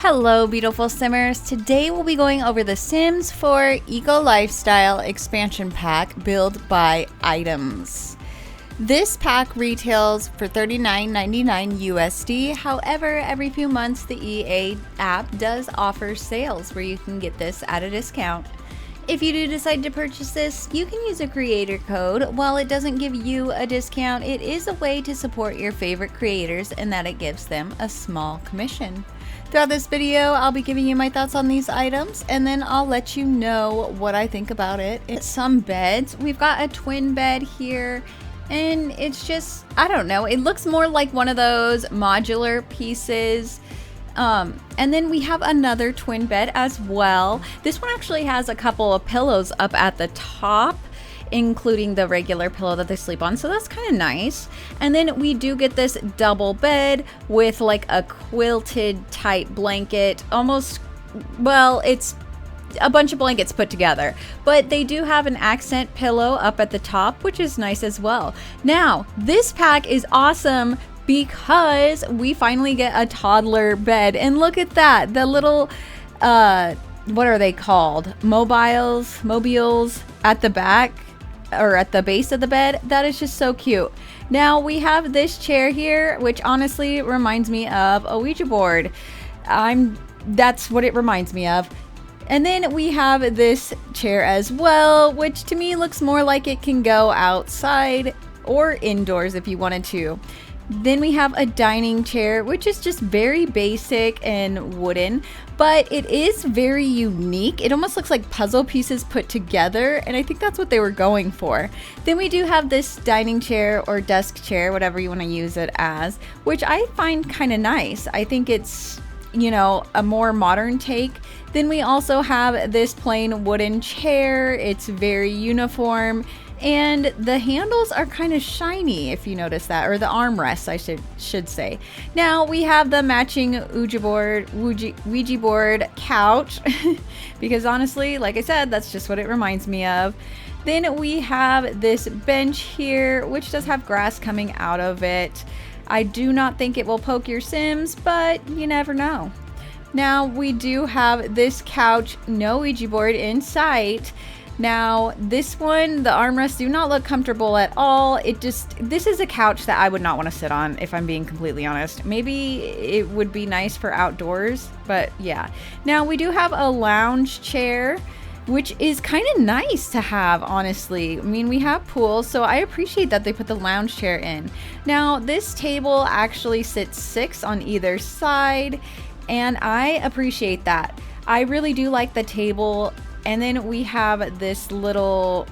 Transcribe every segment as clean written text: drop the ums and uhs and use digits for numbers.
Hello, beautiful simmers. Today we'll be going over the Sims 4 Eco Lifestyle expansion pack build by items. This pack retails for $39.99 USD. However, every few months the EA app does offer sales where you can get this at a discount. If you do decide to purchase this, you can use a creator code. While it doesn't give you a discount, it is a way to support your favorite creators and that it gives them a small commission. Throughout this video, I'll be giving you my thoughts on these items and then I'll let you know what I think about it. It's some beds. We've got a twin bed here and it's just, I don't know, it looks more like one of those modular pieces. And then we have another twin bed as well. This one actually has a couple of pillows up at the top, including the regular pillow that they sleep on, so that's kind of nice. And then we do get this double bed with like a quilted type blanket, almost, well, it's a bunch of blankets put together, but they do have an accent pillow up at the top, which is nice as well. Now, this pack is awesome because we finally get a toddler bed, and look at that, the little what are they called, mobiles at the back or at the base of the bed. That is just so cute. Now we have this chair here, which honestly reminds me of a Ouija board. That's what it reminds me of. And then we have this chair as well, which to me looks more like it can go outside or indoors if you wanted to. Then we have a dining chair, which is just very basic and wooden, but it is very unique. It almost looks like puzzle pieces put together, and I think that's what they were going for. Then we do have this dining chair or desk chair, whatever you want to use it as, which I find kind of nice. I think it's, you know, a more modern take. Then we also have this plain wooden chair. It's very uniform. And the handles are kind of shiny, if you notice that, or the armrests, I should say. Now we have the matching Ouija board couch, because honestly, like I said, that's just what it reminds me of. Then we have this bench here, which does have grass coming out of it. I do not think it will poke your Sims, but you never know. Now we do have this couch, no Ouija board in sight. Now this one, the armrests do not look comfortable at all. This is a couch that I would not want to sit on, if I'm being completely honest. Maybe it would be nice for outdoors, but yeah. Now we do have a lounge chair, which is kind of nice to have, honestly. I mean, we have pools, so I appreciate that they put the lounge chair in. Now this table actually sits 6 on either side, and I appreciate that. I really do like the table. And then we have this little,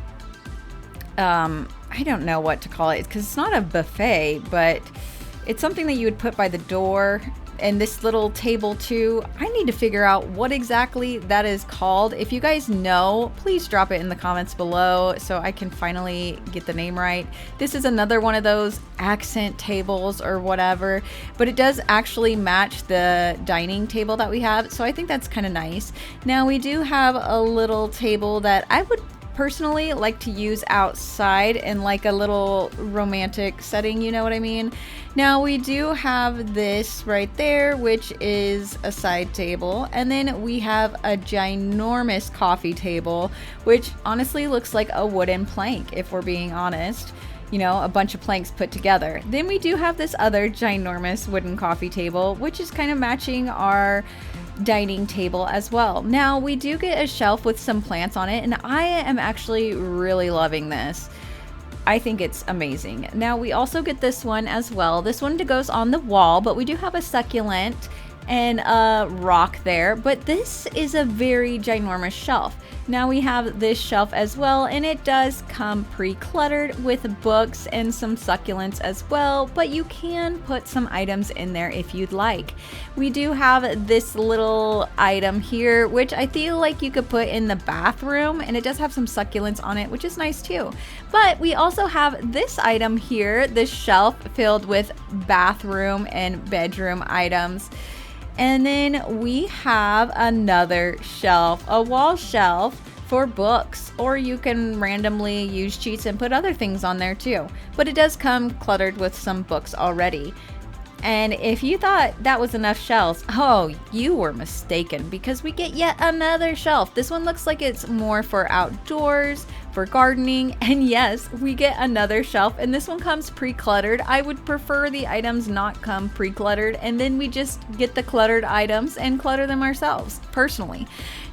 I don't know what to call it, because it's not a buffet, but it's something that you would put by the door. And this little table too, I need to figure out what exactly that is called. If you guys know, please drop it in the comments below so I can finally get the name right. This is another one of those accent tables or whatever, but it does actually match the dining table that we have, so I think that's kind of nice. Now we do have a little table that I would personally like to use outside in like a little romantic setting, you know what I mean? Now we do have this right there, which is a side table, and then we have a ginormous coffee table, which honestly looks like a wooden plank, if we're being honest. You know, a bunch of planks put together. Then we do have this other ginormous wooden coffee table, which is kind of matching our dining table as well. Now we do get a shelf with some plants on it, and I am actually really loving this. I think it's amazing. Now we also get this one as well. This one goes on the wall, but we do have a succulent and a rock there, but this is a very ginormous shelf. Now we have this shelf as well, and it does come pre-cluttered with books and some succulents as well, but you can put some items in there if you'd like. We do have this little item here, which I feel like you could put in the bathroom, and it does have some succulents on it, which is nice too. But we also have this item here, this shelf filled with bathroom and bedroom items. And then we have another shelf, a wall shelf for books, or you can randomly use cheats and put other things on there too. But it does come cluttered with some books already. And if you thought that was enough shelves, oh, you were mistaken, because we get yet another shelf. This one looks like it's more for outdoors, for gardening, and yes, we get another shelf, and this one comes pre-cluttered. I would prefer the items not come pre-cluttered, and then we just get the cluttered items and clutter them ourselves, personally.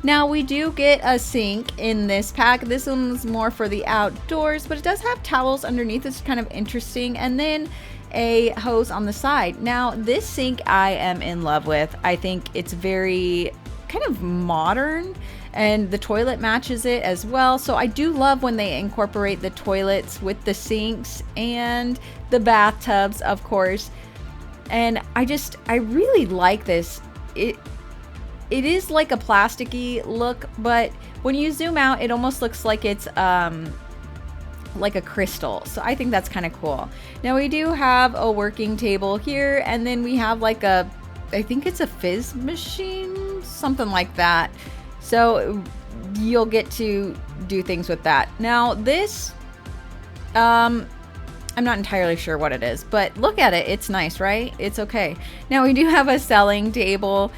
Now, we do get a sink in this pack. This one's more for the outdoors, but it does have towels underneath. It's kind of interesting, and then a hose on the side. Now, this sink I am in love with. I think it's very kind of modern, and the toilet matches it as well. So I do love when they incorporate the toilets with the sinks and the bathtubs, of course. And I really like this. It is like a plasticky look, but when you zoom out, it almost looks like it's like a crystal. So I think that's kind of cool. Now, we do have a working table here, and then we have like I think it's a fizz machine, something like that. So you'll get to do things with that. Now, this, I'm not entirely sure what it is, but look at it. It's nice, right? It's okay. Now, we do have a selling table,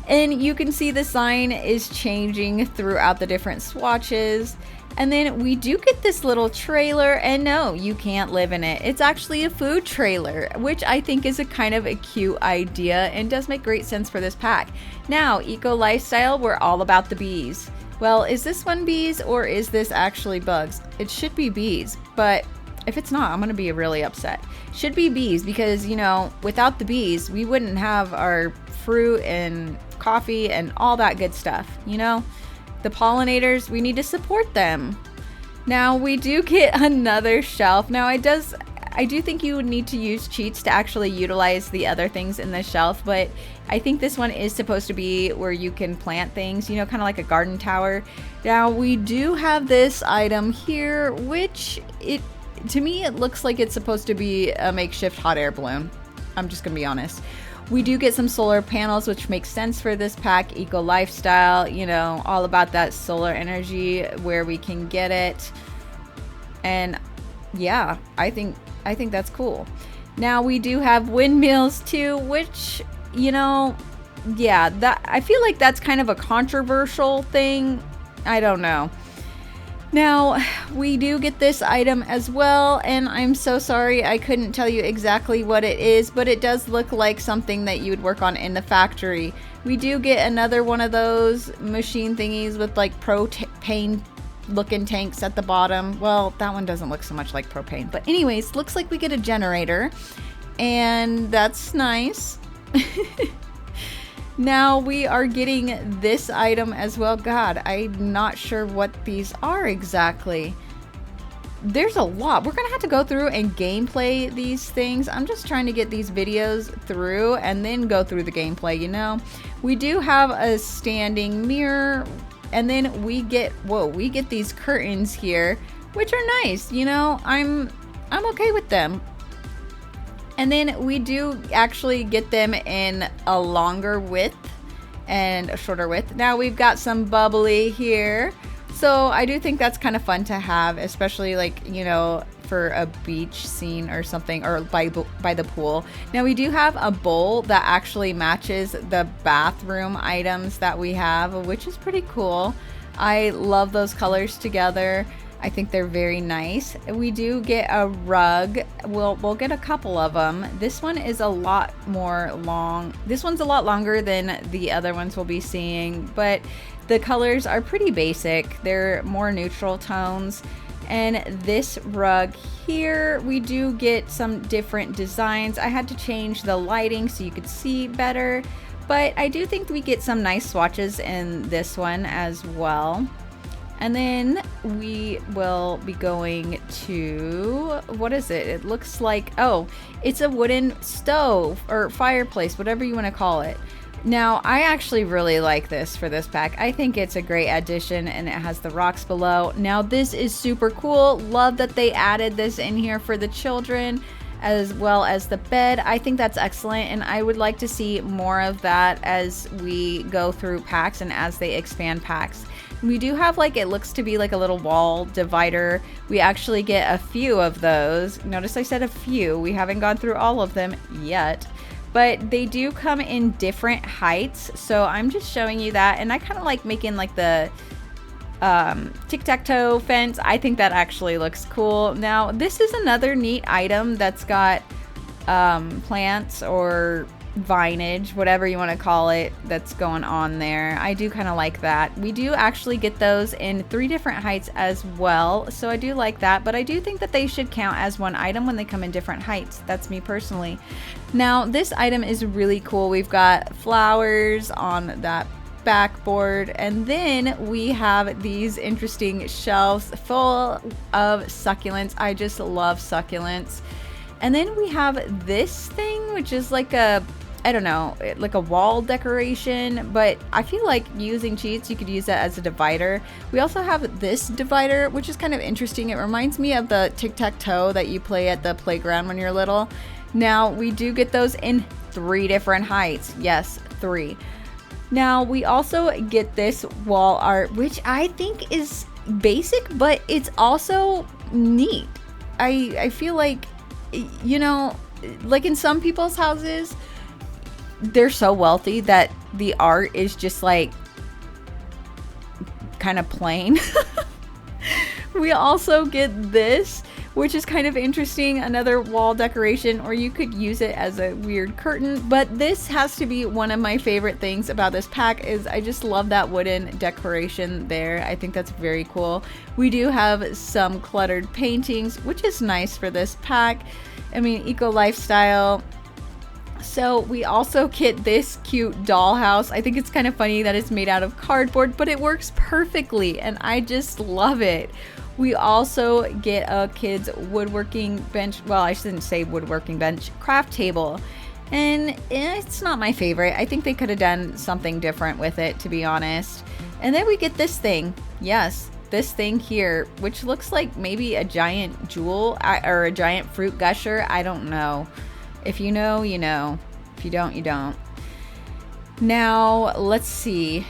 and you can see the sign is changing throughout the different swatches. And then we do get this little trailer, and no, you can't live in it. It's actually a food trailer, which I think is a kind of a cute idea and does make great sense for this pack. Now, Eco Lifestyle, we're all about the bees. Well, is this one bees or is this actually bugs? It should be bees, but if it's not, I'm going to be really upset. Should be bees because, you know, without the bees, we wouldn't have our fruit and coffee and all that good stuff, you know? The pollinators, we need to support them. Now, we do get another shelf. Now, I do think you would need to use cheats to actually utilize the other things in the shelf, but I think this one is supposed to be where you can plant things, you know, kind of like a garden tower. Now, we do have this item here, which to me, it looks like it's supposed to be a makeshift hot air balloon. I'm just gonna be honest. We do get some solar panels, which makes sense for this pack. Eco Lifestyle, you know, all about that solar energy, where we can get it. And yeah, I think that's cool. Now, we do have windmills too, which, you know, yeah, that I feel like that's kind of a controversial thing. I don't know. Now, we do get this item as well, and I'm so sorry I couldn't tell you exactly what it is, but it does look like something that you would work on in the factory. We do get another one of those machine thingies with like propane looking tanks at the bottom. Well, that one doesn't look so much like propane, but anyways, looks like we get a generator, and that's nice. Now, we are getting this item as well. God, I'm not sure what these are exactly. There's a lot. We're gonna have to go through and gameplay these things. I'm just trying to get these videos through and then go through the gameplay, you know. We do have a standing mirror, and then we get these curtains here, which are nice, you know. I'm okay with them. And then we do actually get them in a longer width and a shorter width. Now, we've got some bubbly here. So I do think that's kind of fun to have, especially like, you know, for a beach scene or something, or by the pool. Now, we do have a bowl that actually matches the bathroom items that we have, which is pretty cool. I love those colors together. I think they're very nice. We do get a rug. We'll get a couple of them. This one is a lot more long. This one's a lot longer than the other ones we'll be seeing, but the colors are pretty basic. They're more neutral tones. And this rug here, we do get some different designs. I had to change the lighting so you could see better, but I do think we get some nice swatches in this one as well. And then we will be going to, what is it? It looks like, oh, it's a wooden stove or fireplace, whatever you want to call it. Now, I actually really like this for this pack. I think it's a great addition, and it has the rocks below. Now, this is super cool. Love that they added this in here for the children, as well as the bed. I think that's excellent, and I would like to see more of that as we go through packs and as they expand packs. We do have, like, it looks to be like a little wall divider. We actually get a few of those. Notice I said a few. We haven't gone through all of them yet. but they do come in different heights. So I'm just showing you that. And I kind of like making like the tic-tac-toe fence. I think that actually looks cool. Now this is another neat item that's got plants or vinage, whatever you want to call it, that's going on there. I do kind of like that. We do actually get those in 3 different heights as well, so I do like that, but I do think that they should count as one item when they come in different heights. That's me personally. Now this item is really cool. We've got flowers on that backboard, and then we have these interesting shelves full of succulents. I just love succulents. And then we have this thing, which is like a, I don't know, like a wall decoration, but I feel like using cheats, you could use that as a divider. We also have this divider, which is kind of interesting. It reminds me of the tic-tac-toe that you play at the playground when you're little. Now we do get those in 3 different heights. Yes, 3. Now we also get this wall art, which I think is basic, but it's also neat. I feel like, you know, like in some people's houses, they're so wealthy that the art is just like kind of plain. We also get this, which is kind of interesting, another wall decoration, or you could use it as a weird curtain. But this has to be one of my favorite things about this pack, is I just love that wooden decoration there. I think that's very cool. We do have some cluttered paintings, which is nice for this pack. I mean, Eco Lifestyle. So we also get this cute dollhouse. I think it's kind of funny that it's made out of cardboard, but it works perfectly and I just love it. We also get a kid's woodworking bench. Well, I shouldn't say woodworking bench, craft table. And it's not my favorite. I think they could have done something different with it, to be honest. And then we get this thing. Yes, this thing here, which looks like maybe a giant jewel or a giant fruit gusher. I don't know. If you know, you know. If you don't, you don't. Now, let's see.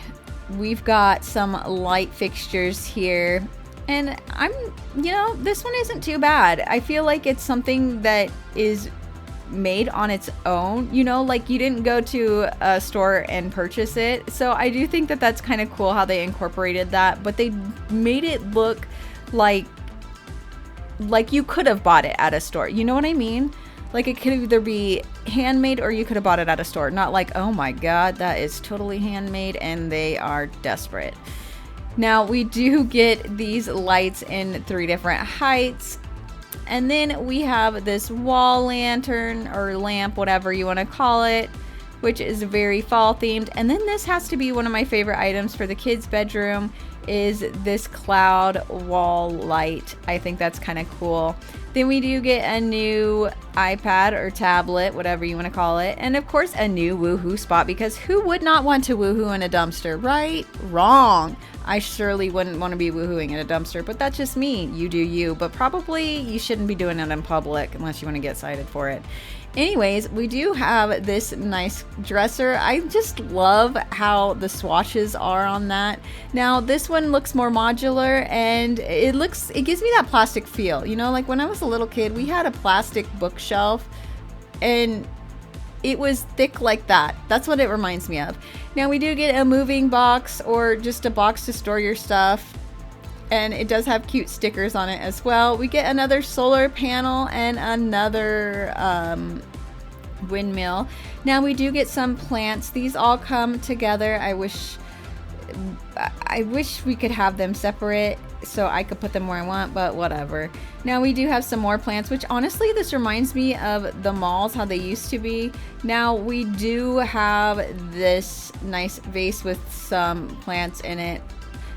We've got some light fixtures here. And you know, this one isn't too bad. I feel like it's something that is made on its own. You know, like you didn't go to a store and purchase it. So I do think that that's kind of cool how they incorporated that. But they made it look like you could have bought it at a store. You know what I mean? Like it could either be handmade or you could have bought it at a store. Not like, oh my God, that is totally handmade and they are desperate. Now we do get these lights in 3 different heights. And then we have this wall lantern or lamp, whatever you want to call it, which is very fall themed. And then this has to be one of my favorite items for the kids' bedroom, is this cloud wall light. I think that's kind of cool. Then we do get a new iPad or tablet, whatever you want to call it. And of course, a new woohoo spot, because who would not want to woohoo in a dumpster, right? Wrong. I surely wouldn't want to be woohooing in a dumpster, but that's just me. You do you, but probably you shouldn't be doing it in public unless you want to get cited for it. Anyways, we do have this nice dresser. I just love how the swatches are on that. Now, this one looks more modular and it gives me that plastic feel. You know, like when I was a little kid, we had a plastic bookshelf and it was thick like that. That's what it reminds me of. Now, we do get a moving box or just a box to store your stuff. And it does have cute stickers on it as well. We get another solar panel and another windmill. Now we do get some plants. These all come together. I wish we could have them separate so I could put them where I want, but whatever. Now we do have some more plants, which honestly, this reminds me of the malls, how they used to be. Now we do have this nice vase with some plants in it.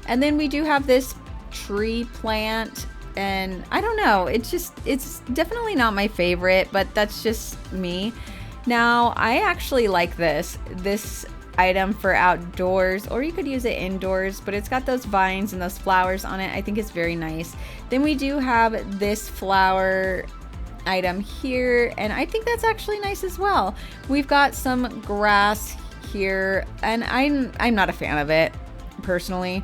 And then we do have this tree plant, and I don't know, it's definitely not my favorite, but that's just me. Now I actually like this item for outdoors, or you could use it indoors, but it's got those vines and those flowers on it. I think it's very nice. Then we do have this flower item here, and I think that's actually nice as well. We've got some grass here, and I'm not a fan of it personally.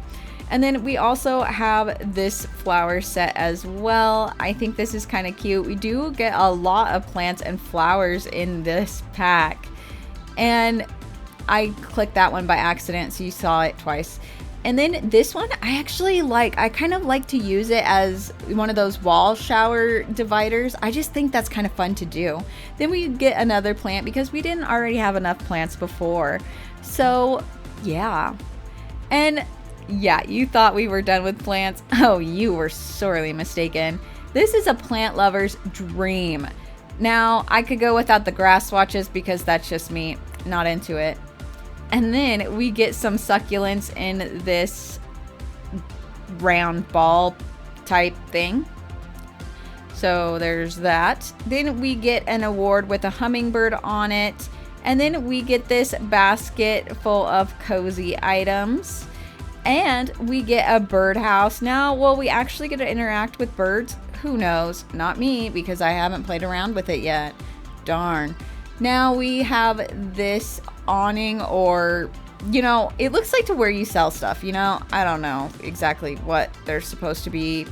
And then we also have this flower set as well. I think this is kind of cute. We do get a lot of plants and flowers in this pack. And I clicked that one by accident, so you saw it twice. And then this one I actually like. I kind of like to use it as one of those wall shower dividers. I just think that's kind of fun to do. Then we get another plant because we didn't already have enough plants before. So yeah. And yeah, you thought we were done with plants. Oh, you were sorely mistaken. This is a plant lover's dream. Now, I could go without the grass swatches because that's just me, not into it. And then we get some succulents in this round ball type thing. So there's that. Then we get an award with a hummingbird on it. And then we get this basket full of cozy items. And we get a birdhouse. Now, will we actually get to interact with birds? Who knows? Not me, because I haven't played around with it yet. Darn. Now we have this awning, or, you know, it looks like to where you sell stuff, you know? I don't know exactly what they're supposed to be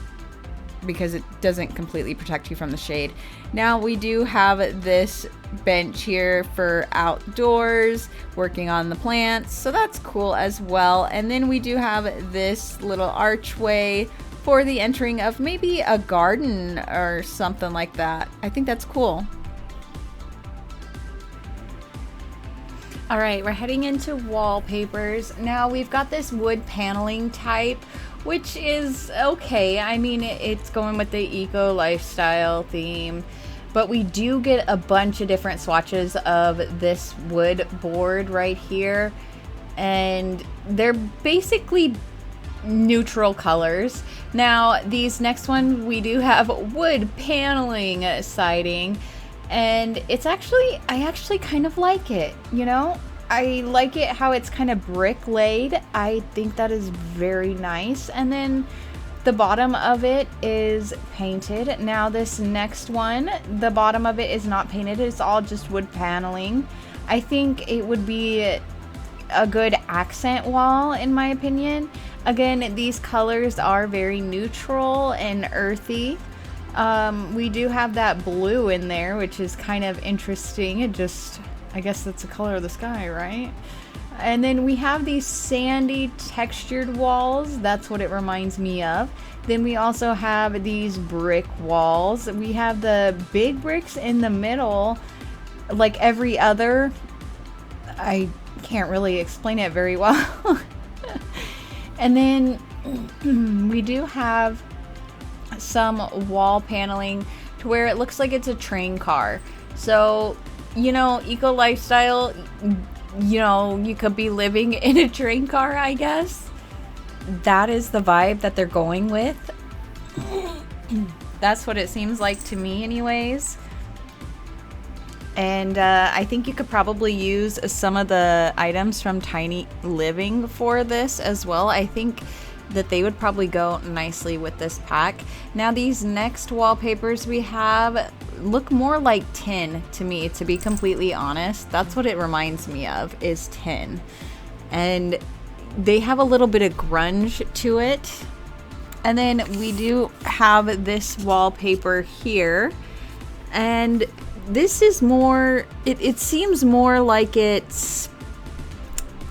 because it doesn't completely protect you from the shade. Now we do have this bench here for outdoors, working on the plants, so that's cool as well. And then we do have this little archway for the entering of maybe a garden or something like that. I think that's cool. All right, we're heading into wallpapers. Now we've got this wood paneling type, which is okay. I mean, it's going with the eco lifestyle theme, but we do get a bunch of different swatches of this wood board right here, and they're basically neutral colors. Now these next one, we do have wood paneling siding, and it's actually, I actually kind of like it, you know? I like it how it's kind of brick laid. I think that is very nice. And then the bottom of it is painted. Now this next one, the bottom of it is not painted. It's all just wood paneling. I think it would be a good accent wall in my opinion. Again, these colors are very neutral and earthy. We do have that blue in there, which is kind of interesting. It just, I guess that's the color of the sky, right? And then we have these sandy textured walls. That's what it reminds me of. Then we also have these brick walls. We have the big bricks in the middle, like every other. I can't really explain it very well. And then we do have some wall paneling to where it looks like it's a train car. So, you know, eco lifestyle, you know, you could be living in a train car, I guess. That is the vibe that they're going with. That's what it seems like to me anyways. And I think you could probably use some of the items from Tiny Living for this as well. I think that they would probably go nicely with this pack. Now these next wallpapers we have look more like tin to me, to be completely honest. That's what it reminds me of, is tin. And they have a little bit of grunge to it. And then we do have this wallpaper here. And this is more, it seems more like it's,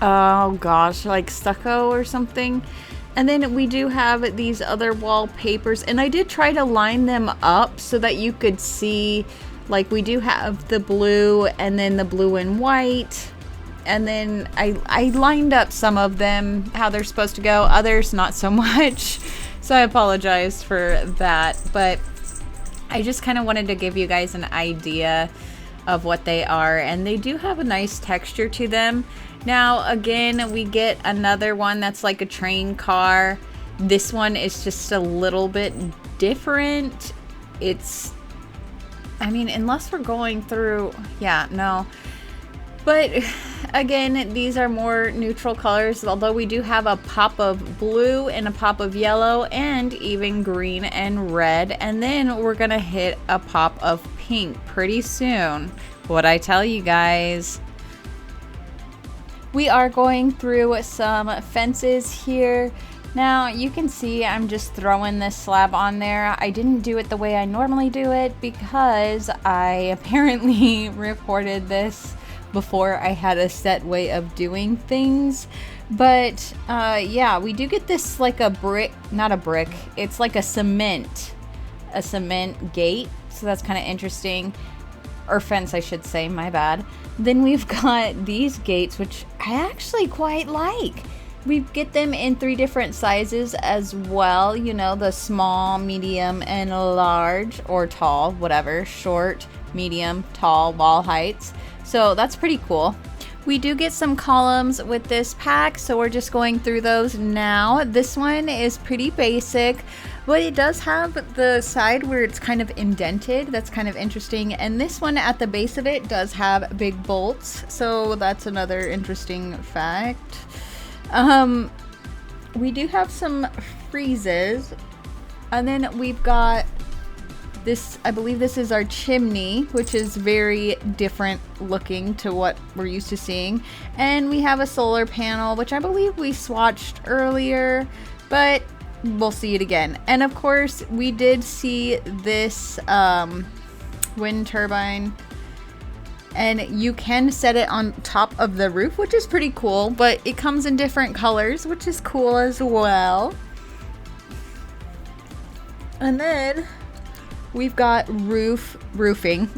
oh gosh, like stucco or something. And then we do have these other wallpapers, and I did try to line them up so that you could see, like we do have the blue and then the blue and white. And then I lined up some of them how they're supposed to go, others not so much. So I apologize for that, but I just kind of wanted to give you guys an idea of what they are, and they do have a nice texture to them. Now again, we get another one that's like a train car. This one is just a little bit different. It's, I mean, unless we're going through, yeah, no. But again, these are more neutral colors, although we do have a pop of blue and a pop of yellow and even green and red. And then we're gonna hit a pop of pink pretty soon. What'd I tell you guys? We are going through some fences here. Now you can see I'm just throwing this slab on there. I didn't do it the way I normally do it because I apparently recorded this before I had a set way of doing things. But yeah, we do get this like a brick, not a brick, it's like a cement gate. So that's kind of interesting. Or fence, I should say, my bad. Then we've got these gates, which I actually quite like. We get them in 3 different sizes as well. You know, the small, medium, and large, or tall, whatever. Short, medium, tall, wall heights. So that's pretty cool. We do get some columns with this pack, so we're just going through those now. This one is pretty basic, but it does have the side where it's kind of indented. That's kind of interesting. And this one at the base of it does have big bolts, so that's another interesting fact. We do have some freezes, and then we've got this, I believe this is our chimney, which is very different looking to what we're used to seeing. And we have a solar panel, which I believe we swatched earlier, but we'll see it again. And of course, we did see this wind turbine, and you can set it on top of the roof, which is pretty cool, but it comes in different colors, which is cool as well. And then we've got roofing.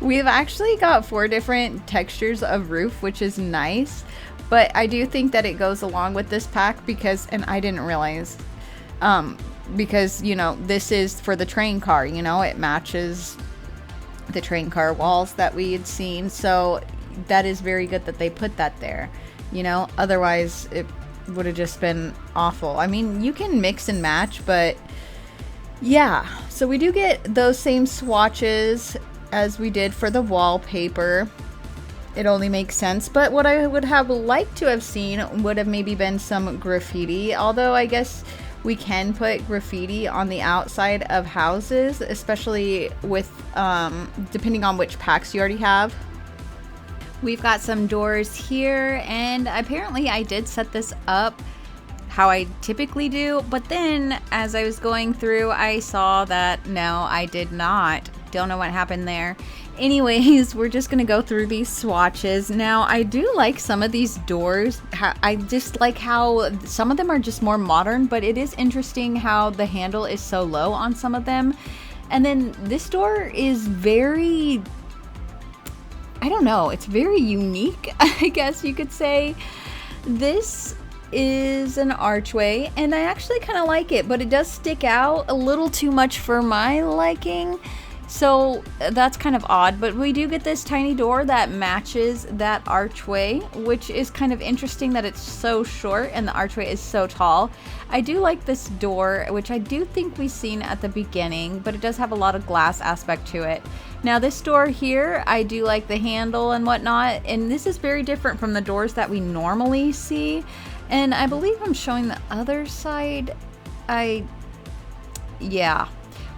We've actually got 4 different textures of roof, which is nice, but I do think that it goes along with this pack because, and I didn't realize, because, you know, this is for the train car, you know, it matches the train car walls that we had seen, so that is very good that they put that there, you know, otherwise it would have just been awful. I mean, you can mix and match, but yeah, so we do get those same swatches as we did for the wallpaper. It only makes sense, but what I would have liked to have seen would have maybe been some graffiti, although I guess we can put graffiti on the outside of houses, especially with depending on which packs you already have. We've got some doors here, and apparently I did set this up how I typically do, but then as I was going through, I saw that no, I did not. Don't know what happened there. Anyways, we're just gonna go through these swatches. Now, I do like some of these doors. I just like how some of them are just more modern, but it is interesting how the handle is so low on some of them. And then this door is very, I don't know, it's very unique, I guess you could say. This is an archway, and I actually kind of like it, but it does stick out a little too much for my liking, so that's kind of odd. But we do get this tiny door that matches that archway, which is kind of interesting that it's so short and the archway is so tall. I do like this door, which I do think we've seen at the beginning, but it does have a lot of glass aspect to it. Now this door here, I do like the handle and whatnot, and this is very different from the doors that we normally see. And I believe I'm showing the other side. Yeah.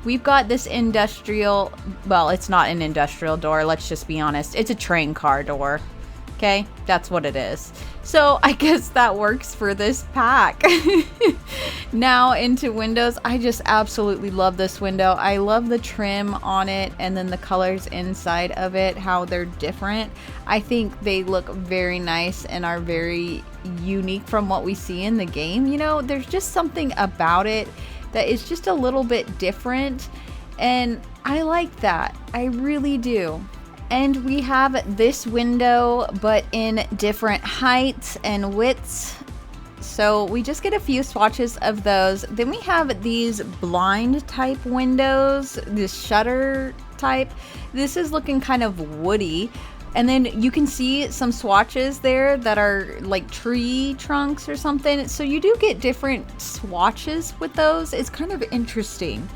We've got this industrial, well, it's not an industrial door, let's just be honest. It's a train car door. Okay? That's what it is. So I guess that works for this pack. Now into windows. I just absolutely love this window. I love the trim on it, and then the colors inside of it, how they're different. I think they look very nice and are very unique from what we see in the game. You know, there's just something about it that is just a little bit different, and I like that. I really do. And we have this window, but in different heights and widths. So we just get a few swatches of those. Then we have these blind type windows, this shutter type. This is looking kind of woody. And then you can see some swatches there that are like tree trunks or something. So you do get different swatches with those. It's kind of interesting.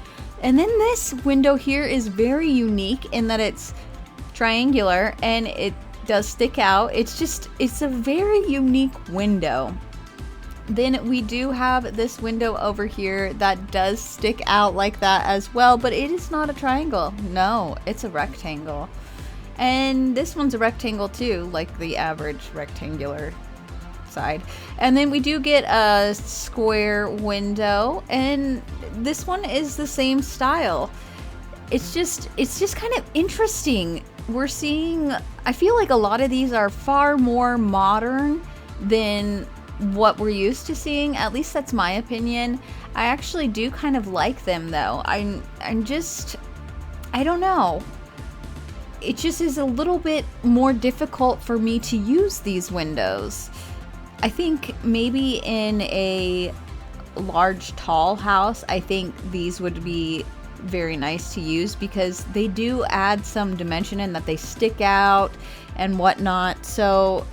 And then this window here is very unique in that it's triangular and it does stick out. It's a very unique window. Then we do have this window over here that does stick out like that as well, but it is not a triangle. No, it's a rectangle. And this one's a rectangle too, like the average rectangular side. And then we do get a square window, and this one is the same style. It's just kind of interesting we're seeing, I feel like a lot of these are far more modern than what we're used to seeing. At least that's my opinion. I actually do kind of like them though. I don't know. It just is a little bit more difficult for me to use these windows. I think maybe in a large tall house, I think these would be very nice to use because they do add some dimension in that they stick out and whatnot. So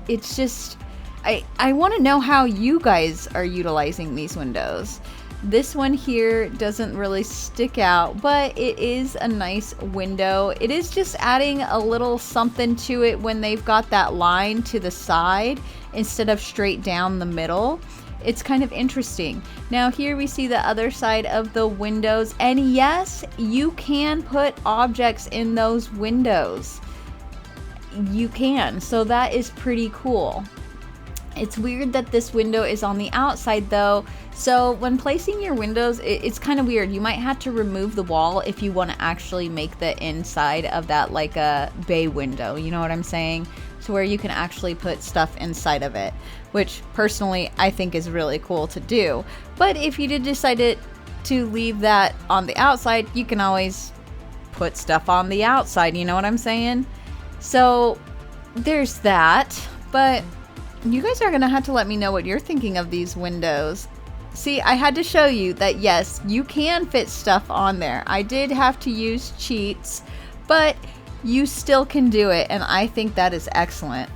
it's just, I want to know how you guys are utilizing these windows. This one here doesn't really stick out, but it is a nice window. It is just adding a little something to it when they've got that line to the side instead of straight down the middle. It's kind of interesting. Now here we see the other side of the windows, and yes, you can put objects in those windows. You can, so that is pretty cool. It's weird that this window is on the outside though, so when placing your windows, it's kind of weird. You might have to remove the wall if you want to actually make the inside of that like a bay window, you know what I'm saying? To where you can actually put stuff inside of it, which personally I think is really cool to do. But if you did decide to leave that on the outside, you can always put stuff on the outside, you know what I'm saying? So there's that, but you guys are gonna have to let me know what you're thinking of these windows. See, I had to show you that yes, you can fit stuff on there. I did have to use cheats, but you still can do it, and I think that is excellent.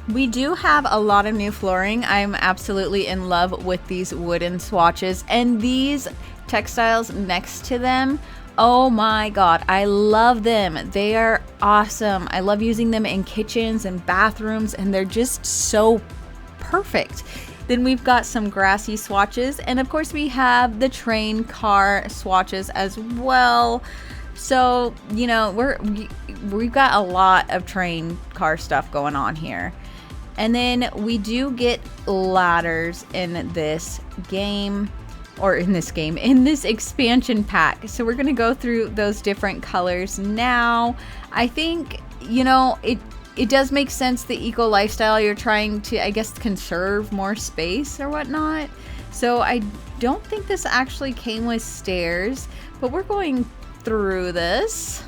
We do have a lot of new flooring. I'm absolutely in love with these wooden swatches and these textiles next to them. Oh my god, I love them. They are awesome. I love using them in kitchens and bathrooms, and they're just so perfect. Then we've got some grassy swatches, and of course we have the train car swatches as well. So, you know, we've got a lot of train car stuff going on here. And then we do get ladders in this game. In this expansion pack. So we're going to go through those different colors now. I think, you know, it does make sense, the eco lifestyle. You're trying to, I guess, conserve more space or whatnot. So I don't think this actually came with stairs, but we're going through this.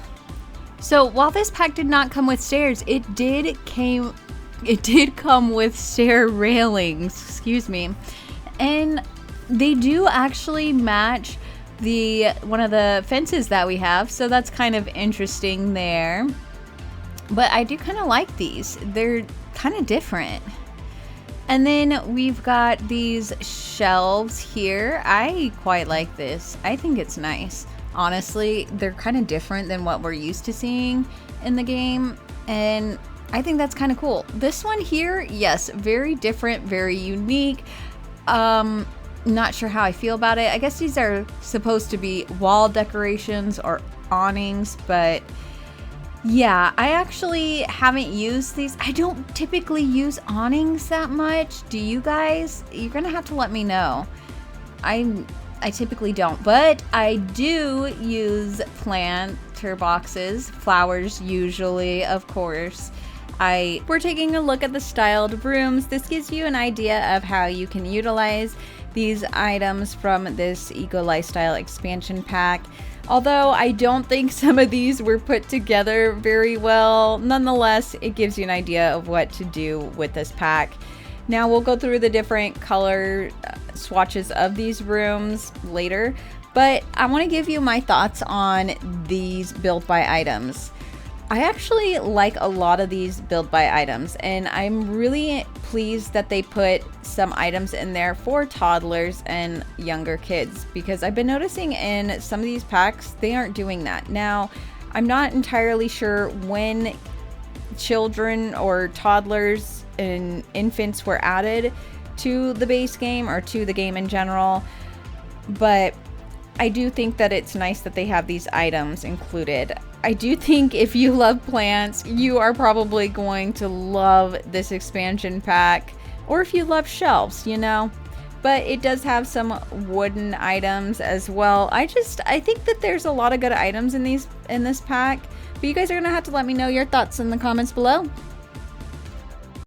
So while this pack did not come with stairs, it did come with stair railings, excuse me. And they do actually match one of the fences that we have, so that's kind of interesting there. But I do kind of like these. They're kind of different. And then we've got these shelves here. I quite like this. I think it's nice. Honestly, they're kind of different than what we're used to seeing in the game, and I think that's kind of cool. This one here, yes, very different, very unique. Not sure how I feel about it. I guess these are supposed to be wall decorations or awnings, but yeah, I actually haven't used these. I don't typically use awnings that much. Do you guys? You're gonna have to let me know. I typically don't, but I do use planter boxes, flowers usually, of course. We're taking a look at the styled rooms. This gives you an idea of how you can utilize these items from this Eco Lifestyle expansion pack. Although I don't think some of these were put together very well, nonetheless, it gives you an idea of what to do with this pack. Now we'll go through the different color swatches of these rooms later, but I want to give you my thoughts on these build by items. I actually like a lot of these build by items, and I'm really pleased that they put some items in there for toddlers and younger kids, because I've been noticing in some of these packs they aren't doing that. Now, I'm not entirely sure when children or toddlers and infants were added to the base game or to the game in general, but I do think that it's nice that they have these items included. I do think if you love plants, you are probably going to love this expansion pack, or if you love shelves, you know. But it does have some wooden items as well. I think that there's a lot of good items in this pack, But you guys are going to have to let me know your thoughts in the comments below.